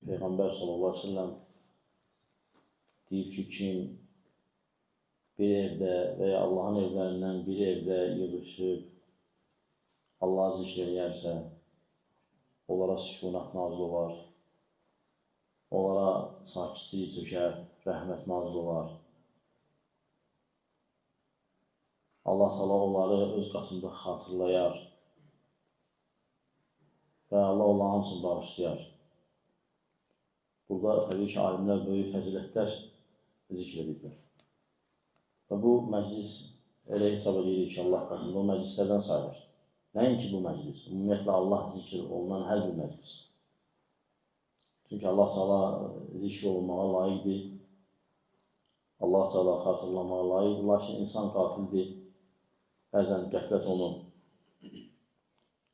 Peyğəmbər sallallahu aleyhi ve sellem deyib ki, kim bir evdə və ya Allahın evlərindən bir evdə yığışıb Allah'a zikr eləyərsə, onlara sükunat nazil olar, onlara sakitçilik çökər, rəhmət nazil olar. Allah Teala onları öz qatında xatırlayar və Allah onların hamısını bağışlayar. Burada təbii ki, alimlər böyük fəzilətlər zikr edirlər. Və bu məclis elə hesab edirik ki, Allah qatında o məclislərdən sayılır. Nəinki bu məclis, ümumiyyətlə Allah zikr olunan hər bir məclis. Çünki Allah Teala zikr olunmağa layiqdir, Allah Teala xatırlamağa layiqdir, lakin insan qafildir. Bəzən qəflət onu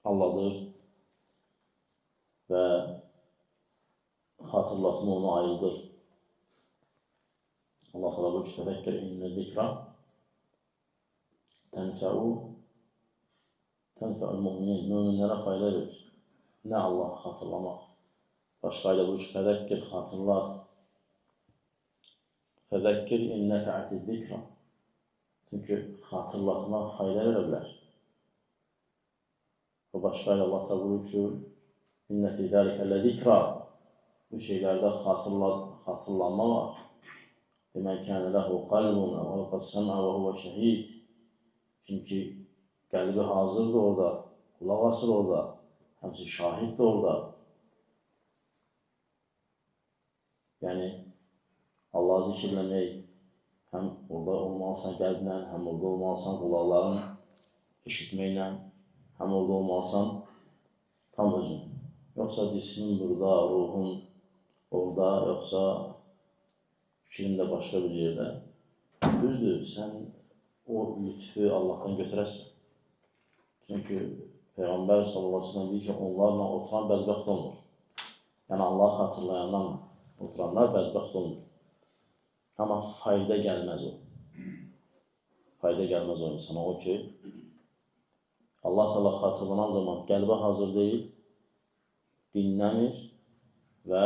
alladır və xatırlatma onu ayıldır. Allah Teala bu ki, fədəkkər innə zikra tənfə'ül müminin, müminlərə fayda verir. Nə Allah xatırlamaq? Başqa ayda bu ki, fədəkkər xatırlat. Fədəkkər innə fə'əti zikra. Çünki xatırlatmaq fayda verə bilər. Və başqa ayda Allah Teala buyurur ki, innə fī zəlikə ləzikra. Bu şeylərdə xatırlanma var. Demək kənə ləhu qalbun və alqas səmə və huvə şəhid. Çünki qəlbi hazırdır orada, qulaq asır orada, həmsi şahiddir orada. Yəni, Allah'ı zikirləmək, həm orada olmalısan qəlblə, həm orada olmalısan qulaqların eşitməklə, həm orada olmalısan tam özün. Yoxsa cismin burada, ruhun orada, yoxsa fikrin də başqa bir yerdə. Düzdür, sən o lütfü Allah'tan götürərsən. Çünki Peyğəmbər sallallahu aleyhi ve sellem deyir ki, onlarla oturan bədbəxt olmur. Yəni, Allah'ı xatırlayanlarla oturanlar bədbəxt olmur. Amma fayda gəlməz o. Fayda gəlməz o insana o ki, Allah Teala xatırlanan zaman qəlbə hazır deyil, dinləmir və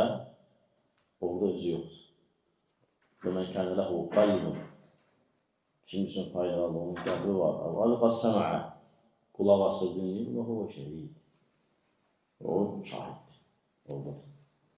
orada özü yoxdur. Demək kənə ləhu qalbun. Kim üçün faydalı, onun qəlbi var. Alqas səmə, qulaq asır, dinləyir və huvə şəhid. O şahiddir. Oradadır.